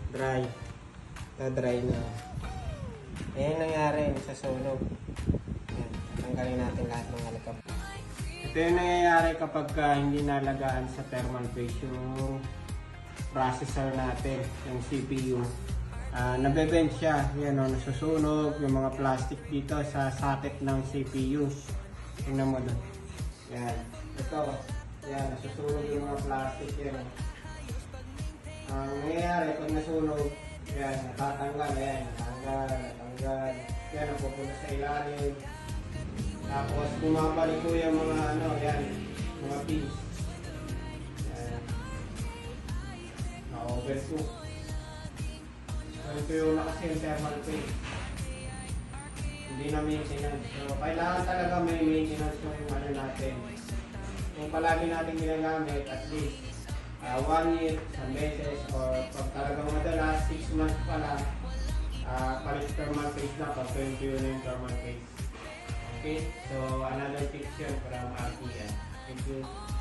Dry. Na-dry na. Ayan nangyari sa sunog. Ayan. Tanggalin natin lahat ng alikab. Ito yung nangyayari kapag hindi nalagaan sa thermal paste yung processor natin, yung CPU. Nabebend siya. Yan o, nasusunog yung mga plastic dito sa socket ng CPU. Tingnan mo doon. Yan. Ito. Yan, nasusunog yung mga plastic yan. Ang nangyayari pag nasunog, yan, natatanggal, yan, natanggal. Yan, napupunta sa ilalim. Tapos bumabalik ko yung mga ano, yan, mga pins. Yan. Na-overcook. So ito yung kasi yung thermal paste. Hindi na maintenance. So kailangan talaga may maintenance yung ano natin. Kung palagi natin ginagamit, at least 1 year, isang beses, or pag talagang madalas, 6 months pa lang, palit thermal paste na, pag 20 yun yung thermal paste. Okay, so another tips yun para ma-arty yan. Thank you.